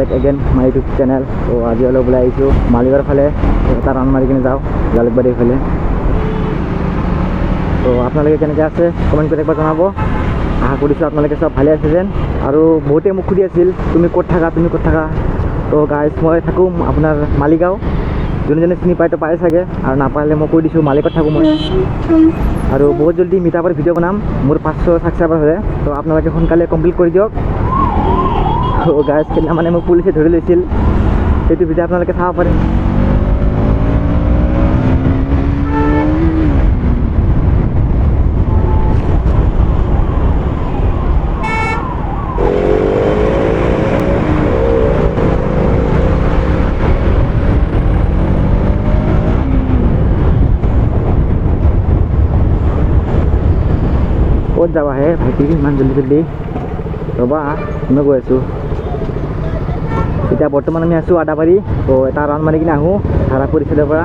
Bake again my YouTube channel. তো আজি অলপ ওলাই আহিছোঁ মালিগাঁৱৰ ফালে, এটা ৰাউণ্ড মাৰি কিনে যাওঁ জালুকবাৰীৰ ফালে। তো আপোনালোকে কেনেকৈ আছে কমেণ্ট কৰি একবাৰ জনাব। আশা কৰিছোঁ আপোনালোকে চব ভালে আছে যেন। আৰু বহুতে মোক সুধি আছিল তুমি ক'ত থাকা, তুমি ক'ত থাকা। তো গাইজ মই থাকোঁ আপোনাৰ মালিগাঁও। যোনে চিনি পায় তো পায় চাগে, আৰু নাপালে মই কৈ দিছোঁ মালিকত থাকোঁ মই। আৰু বহুত জলদি মিটআপৰ ভিডিঅ' বনাম, মোৰ 500 ছাবস্ক্ৰাইবাৰ হ'লে। তো আপোনালোকে সোনকালে কমপ্লিট কৰি দিয়ক। তো গাইজ সেইদিনা মানে মোক পুলিচে ধৰি লৈছিল, সেইটো ভিডিঅ' আপোনালোকে চাব পাৰে। ক'ত যাবা হে ভাইটি ইমান জলদি ৰ'বা, মই গৈ আছোঁ। এতিয়া বৰ্তমান আমি আছোঁ আদাবাৰী। তো এটা ৰাউণ্ড মাৰি কিনে আহোঁ ধাৰাপুৰ চাইডৰ পৰা।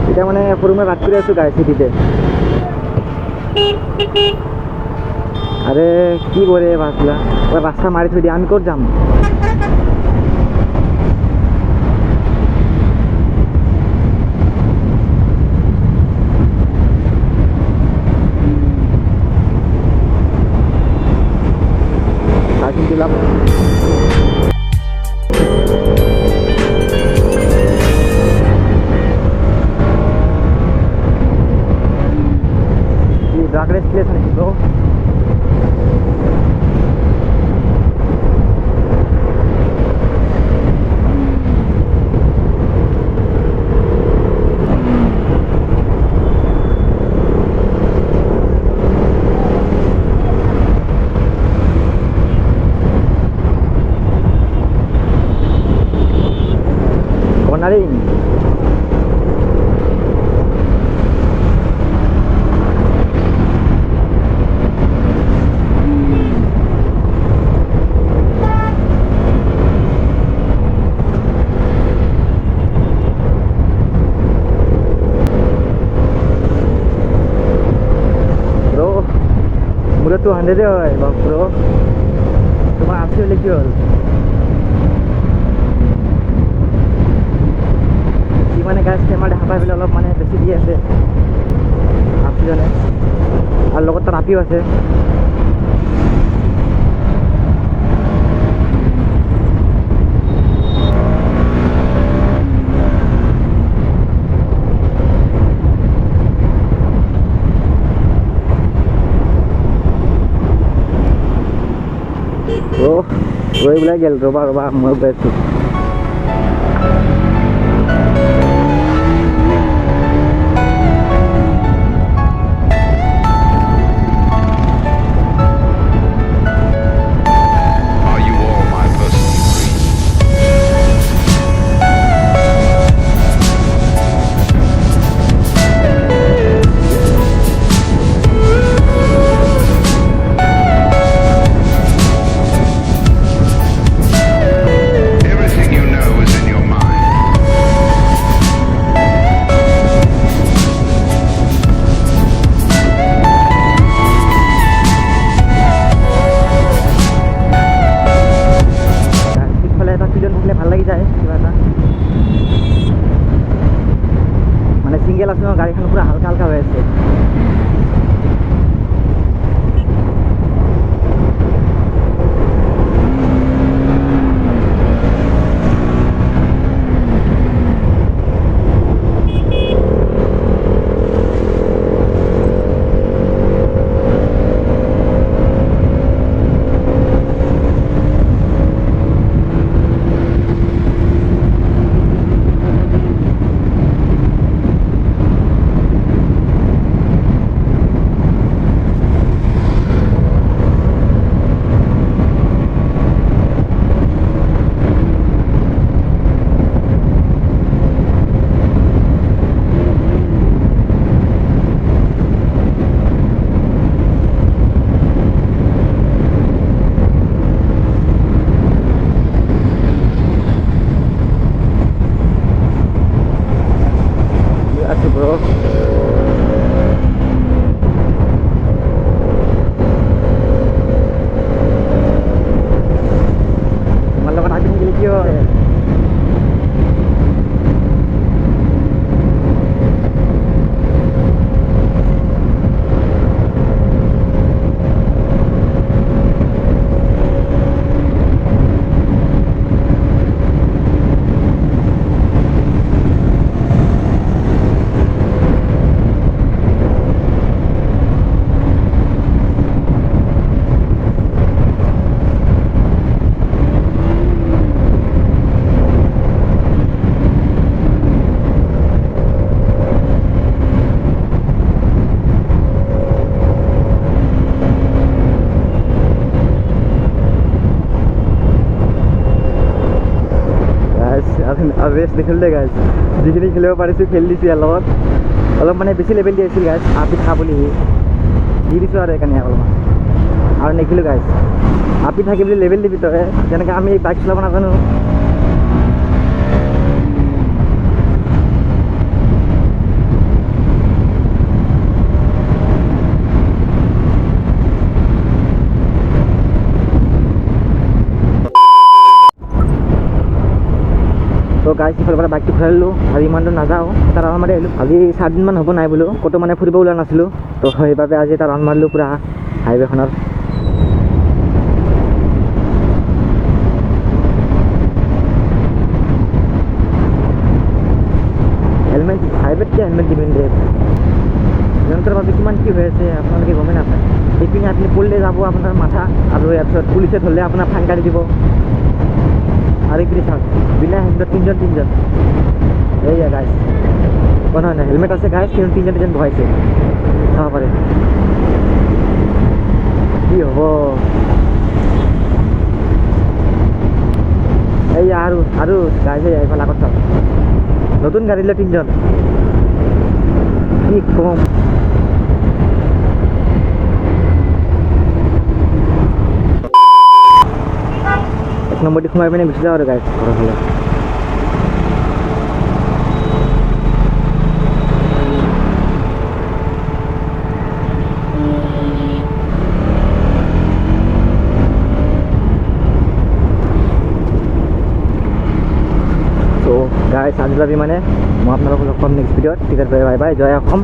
এতিয়া মানে সৰু মই ৰাত কৰি আছোঁ গাই চিটিতে। আৰে কি কৰে বাছলা, ৰাস্তা মাৰি থৈ দিয়া, আমি ক'ত যাম? দিলাম ড্রাগ রেস প্লেস নাকি ব্রো? কর্নারিং ব্রো মোটা 200 হয় বাপ ব্রো, তোমার 80 হলে কি হল? মানে গাছ আমাৰ হাঁপাই পেলাই অলপ মানে বেছি দি আছে আপিজনে, আৰু লগত তাত আপিও আছে। ৰৈ ওলাই গ'ল, ৰ'বা ৰ'বা মই গৈ আছোঁ। ভাল লাগি যায় কিবা এটা, মানে সিঙ্গেল আছে ন, গাড়ীখন পুৰা হালকা হালকা হৈ আছে। আৰু ৰেষ্ট দেখিলোঁ দেই গাইজ যিখিনি খেলিব পাৰিছোঁ খেলি দিছোঁ ইয়াৰ লগত অলপ মানে বেছি লেভেল দি আছিল গাইজ আপি থকা বুলি দি দিছোঁ আৰু সেইকাৰণে অলপমান আৰু নেখিলোঁ গাইজ আপি থাকি বুলি লেভেল দিবি তই যেনেকৈ আমি বাইক চলাব নাজানো তো গাইজ সিফালৰ পৰা বাইকটো ঘূৰাই ল'লোঁ আৰু ইমান দূৰ নাযাওঁ এটা ৰাউণ্ড মাৰি আহিলোঁ আজি 4 দিনমান হ'ব নাই বোলো ক'তো মানে ফুৰিব ওলোৱা নাছিলোঁ তো সেইবাবে আজি এটা ৰাউণ্ড মাৰিলোঁ পূৰা হাইৱেখনৰ হেলমেট হাইৱেতকৈ হেলমেট দিমেন দে যন্ত্ৰৰ বাবে কিমান কি হৈ আছে আপোনালোকে গমেই নাপায় এইপিনে আপুনি পলিলে যাব আপোনাৰ মাথা আৰু ইয়াৰ পিছত পুলিচে ধৰিলে আপোনাৰ ফাইন কাটি দিব আৰু এইপিনে চাওক বিনা হেলমেট তিনিজন এইয়া গাইজ নহয় নহয় হেলমেট আছে গাইজ কিন্তু তিনিজন বহাইছে চাব পাৰে কি হ'ব এইয়া আৰু গাইজ এইফালে আগত চাওক নতুন গাড়ী লৈ 3জন কি কম এক নম্বৰ দি সোমাই পিনে গুচি যাওঁ আৰু গাইজ ঘৰৰ ফালে গাইজ আজিলৈ মানে মই আপোনালোকক লগ পাম নেক্সট ভিডিঅ'ত তেতিয়া বাই বাই জয় অসম